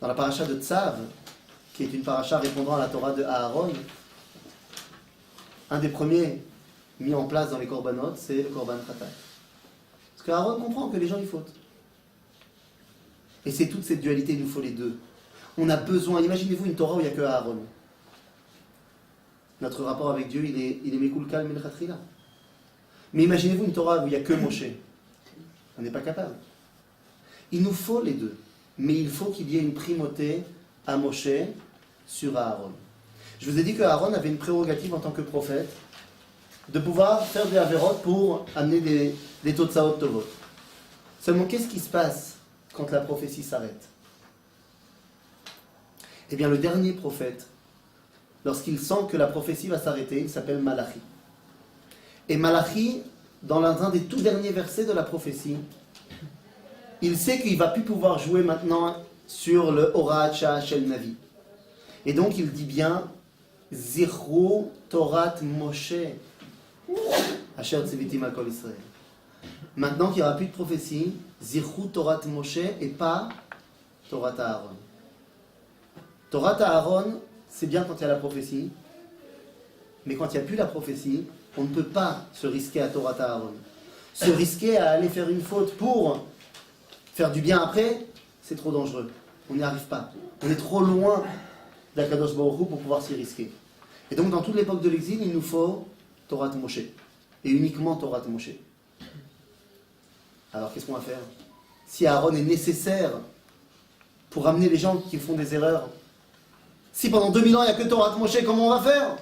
Dans la paracha de Tzav, qui est une paracha répondant à la Torah de Aaron, un des premiers mis en place dans les korbanot, c'est le korban khatat. Parce qu'Aaron comprend que les gens y fautent. Et c'est toute cette dualité, il nous faut les deux. On a besoin, imaginez-vous une Torah où il n'y a que Aaron. Notre rapport avec Dieu, il est Mekulkal Melchatrila. Mais imaginez-vous une Torah où il n'y a que Moshe. On n'est pas capable. Il nous faut les deux. Mais il faut qu'il y ait une primauté à Moshe sur Aaron. Je vous ai dit que Aaron avait une prérogative en tant que prophète de pouvoir faire des avérotes pour amener des totsaot tovot. Seulement, qu'est-ce qui se passe quand la prophétie s'arrête? Eh bien, le dernier prophète, lorsqu'il sent que la prophétie va s'arrêter, il s'appelle Malachi. Et Malachi, dans l'un des tout derniers versets de la prophétie, il sait qu'il ne va plus pouvoir jouer maintenant sur le Horat Shel Navi. Et donc, il dit bien Zichru Torat Moshe Asher Tzivitim Al Kol Israël. Maintenant qu'il n'y aura plus de prophétie, Zichru Torat Moshe et pas Torat Aaron. Torat Aaron, c'est bien quand il y a la prophétie, mais quand il n'y a plus la prophétie, on ne peut pas se risquer à Torat Aaron. Se risquer à aller faire une faute pour faire du bien après, c'est trop dangereux. On n'y arrive pas. On est trop loin d'Akadosh Baruch Hu pour pouvoir s'y risquer. Et donc, dans toute l'époque de l'exil, il nous faut Torat Moshe. Et uniquement Torat Moshe. Alors, qu'est-ce qu'on va faire? Si Aaron est nécessaire pour amener les gens qui font des erreurs, si pendant 2000 ans, il n'y a que Torat Moshe, comment on va faire?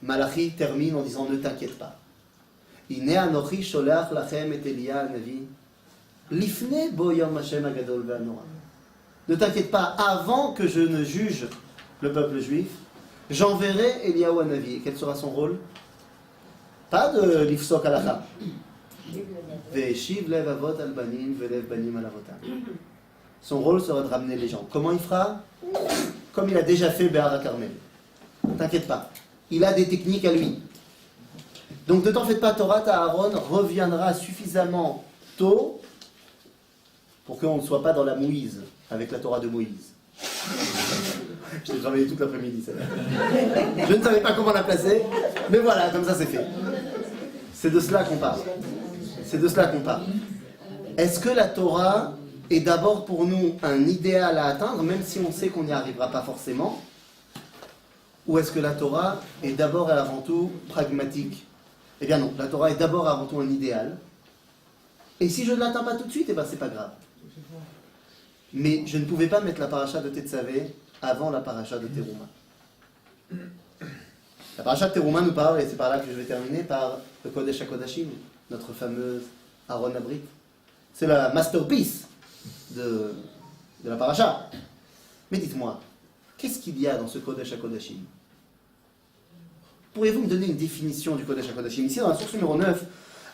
Malachi termine en disant, ne t'inquiète pas. Ine anochi sholach lachem et Elia Navi. Lifne bo yom Hashem agadol ve'anora. Ne t'inquiète pas, avant que je ne juge le peuple juif, j'enverrai Eliyahu Hanavi. Et quel sera son rôle? Pas de l'ifsok halacha. Ve'eshiv lev avot al banim ve'lev banim al avotam. Son rôle sera de ramener les gens. Comment il fera? Comme il a déjà fait Béhar Carmel. T'inquiète pas, il a des techniques à lui. Donc ne t'en fais pas, Torah Aaron reviendra suffisamment tôt pour qu'on ne soit pas dans la mouise avec la Torah de Moïse. Je l'ai travaillé toute l'après-midi, celle-là. Je ne savais pas comment la placer, mais voilà, comme ça c'est fait. C'est de cela qu'on parle. C'est de cela qu'on parle. Est-ce que la Torah est d'abord pour nous un idéal à atteindre, même si on sait qu'on n'y arrivera pas forcément? Ou est-ce que la Torah est d'abord et avant tout pragmatique? Eh bien non, la Torah est d'abord et avant tout un idéal. Et si je ne l'atteins pas tout de suite, eh bien c'est pas grave. Mais je ne pouvais pas mettre la paracha de Tetzavé avant la paracha de Teruma. La paracha de Teruma nous parle, et c'est par là que je vais terminer, par le Kodesh HaKodashim, notre fameuse Aaron Abrit. C'est la masterpiece de la paracha. Mais dites-moi, qu'est-ce qu'il y a dans ce Kodesh HaKodashim? Pourriez-vous me donner une définition du Kodesh HaKodashim? Ici, dans la source numéro 9,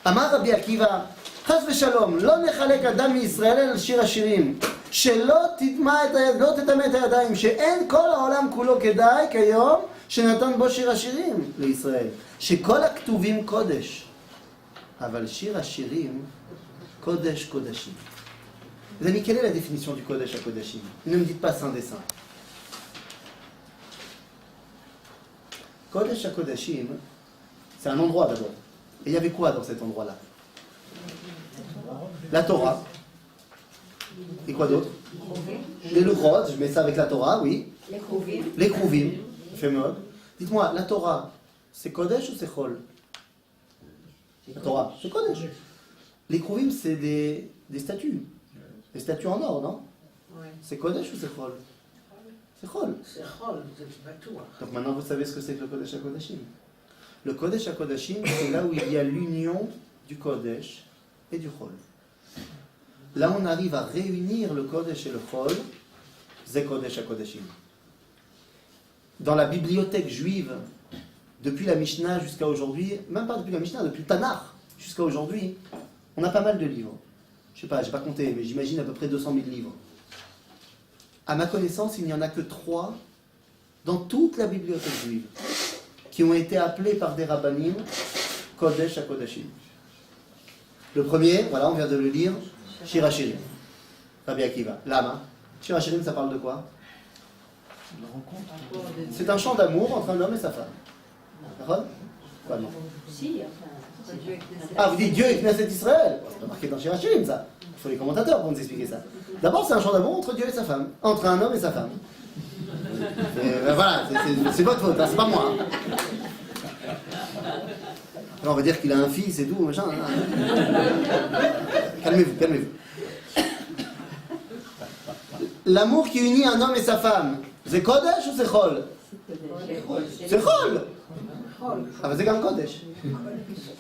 Amar Rabbi Akiva, Chas v'shalom, lo nechalek adam miYisrael el shir hashirim, שלא תטמא את הידיים, שאין כל העולם כולו כדאי כיום שנתן בו שיר השירים לישראל, שכל הכתובים קודש, אבל שיר השירים קודש קודשים. Les amis, quelle est la définition du Kodesh HaKodashim? Ne me dites pas saint des saints. Kodesh HaKodashim, c'est un endroit d'abord. Et il y avait quoi dans cet endroit-là? La Torah. Et quoi d'autre? Les Luchot, je mets ça avec la Torah, oui. Les Kruvim. Fémod. Dites-moi, la Torah, c'est Kodesh ou c'est Chol? La Torah, c'est Kodesh. Les Kruvim, c'est des statues. Des statues en or, non? C'est Kodesh ou c'est Chol? C'est Chol. C'est Chol, c'est pas toi. Donc maintenant, vous savez ce que c'est que le Kodesh HaKodashim. Le Kodesh HaKodashim, c'est là où il y a l'union du Kodesh et du Chol. Là, on arrive à réunir le Kodesh et le Chol, c'est Kodesh HaKodashim. Dans la bibliothèque juive, depuis la Mishnah jusqu'à aujourd'hui, même pas depuis la Mishnah, depuis le Tanakh jusqu'à aujourd'hui, on a pas mal de livres. Je sais pas, j'ai pas compté, mais j'imagine à peu près 200 000 livres. À ma connaissance, il n'y en a que 3 dans toute la bibliothèque juive qui ont été appelés par des rabbanim Kodesh HaKodashim. Le premier, voilà, on vient de le lire, Shir HaShirim, Rabbi Akiva. Lama. Shir HaShirim, ça parle de quoi? Une rencontre. C'est un chant d'amour entre un homme et sa femme. D'accord? Quoi, non? Si, enfin, Dieu avec des Ah, vous dites Dieu et Knesset Israël? C'est pas marqué dans Shir HaShirim, ça. Il faut les commentateurs pour nous expliquer ça. D'abord, c'est un chant d'amour entre Dieu et sa femme. Entre un homme et sa femme. Voilà, c'est votre faute, hein, c'est pas moi. Hein. Alors, on va dire qu'il a un fils et tout, machin. Calmez-vous, calmez-vous. L'amour qui unit un homme et sa femme, c'est Kodesh ou c'est Chol? C'est Chol. Ah, mais c'est comme Kodesh.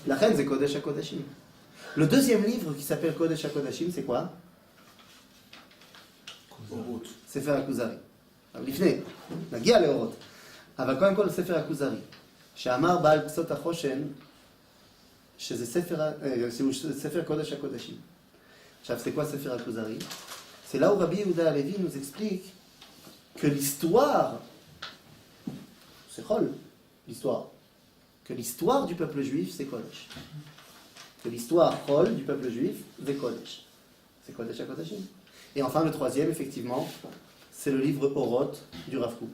La reine, c'est Kodesh HaKodashim. Le deuxième livre qui s'appelle Kodesh HaKodashim, c'est quoi? Sefer HaKuzari. לפני, נגיע לאורות. אבל קודם כל ספר הכוזרי, שאמר בעל פסות החושן, שזה ספר קודש הקודשים. עכשיו, c'est quoi ספר הכוזרי? C'est là où Rabbi Yehuda Halevi nous explique que l'histoire, c'est Chol, l'histoire, que l'histoire du peuple juif, c'est Kodesh. Que l'histoire Chol du peuple juif, c'est Kodesh. C'est Kodesh HaKodashim. Et enfin, le troisième, effectivement, c'est le livre Oroth du Rav Kook.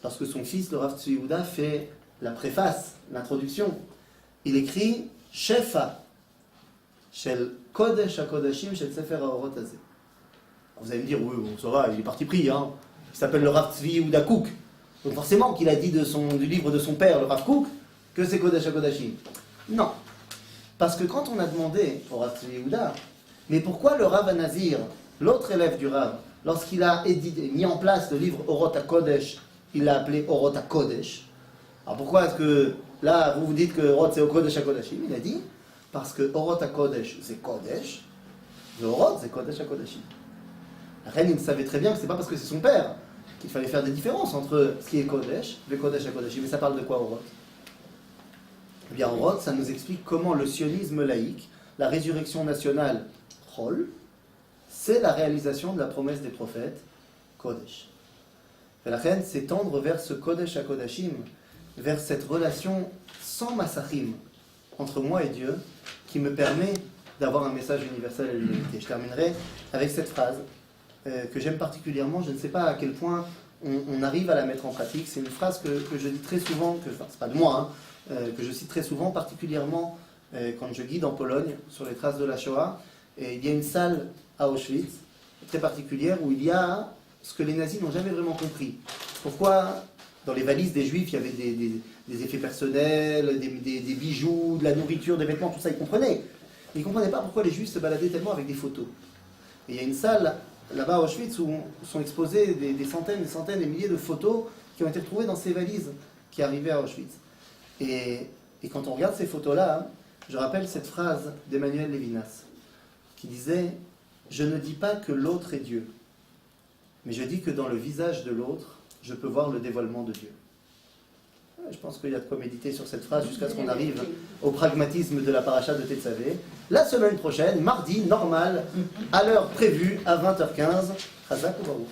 Lorsque son fils, le Rav Tzvi Yehuda, fait la préface, l'introduction, il écrit Shefa shel Kodesh HaKodashim shel Sefer HaOrot Hazeh. Vous allez me dire, oui, bon, ça va, il est parti pris, hein. Il s'appelle le Rav Tzvi Yehuda Kook. Donc forcément qu'il a dit du livre de son père, le Rav Kook, que c'est Kodesh HaKodashim. Non. Parce que quand on a demandé au Rav Tzvi Yehuda, mais pourquoi le Rav Anazir, l'autre élève du Rav, lorsqu'il a mis en place le livre Oroth HaKodesh, il l'a appelé Oroth HaKodesh. Alors pourquoi est-ce que là vous dites que Oroth c'est au Kodesh HaKodashim? Il a dit parce que Oroth HaKodesh c'est Kodesh, et Oroth c'est Kodesh HaKodashim. La reine il savait très bien que c'est pas parce que c'est son père qu'il fallait faire des différences entre ce qui est Kodesh, le Kodesh HaKodashim. Mais ça parle de quoi Oroth? Eh bien Oroth ça nous explique comment le sionisme laïque, la résurrection nationale Chol, c'est la réalisation de la promesse des prophètes, Kodesh. Et la reine, c'est tendre vers ce Kodesh HaKodashim, vers cette relation sans massachim entre moi et Dieu, qui me permet d'avoir un message universel à l'humanité. Je terminerai avec cette phrase que j'aime particulièrement. Je ne sais pas à quel point on arrive à la mettre en pratique. C'est une phrase que je dis très souvent, c'est pas de moi, hein, que je cite très souvent, particulièrement quand je guide en Pologne sur les traces de la Shoah. Et il y a une salle à Auschwitz, très particulière, où il y a ce que les nazis n'ont jamais vraiment compris. Pourquoi, dans les valises des juifs, il y avait des effets personnels, des bijoux, de la nourriture, des vêtements, tout ça, ils comprenaient. Mais ils ne comprenaient pas pourquoi les juifs se baladaient tellement avec des photos. Et il y a une salle, là-bas à Auschwitz, où sont exposées des centaines, des milliers de photos qui ont été retrouvées dans ces valises qui arrivaient à Auschwitz. Et quand on regarde ces photos-là, je rappelle cette phrase d'Emmanuel Levinas, qui disait « Je ne dis pas que l'autre est Dieu, mais je dis que dans le visage de l'autre, je peux voir le dévoilement de Dieu. » Je pense qu'il y a de quoi méditer sur cette phrase jusqu'à ce qu'on arrive au pragmatisme de la paracha de Tetzavé. La semaine prochaine, mardi, normal, à l'heure prévue, à 20h15. Chazak ou Baruch.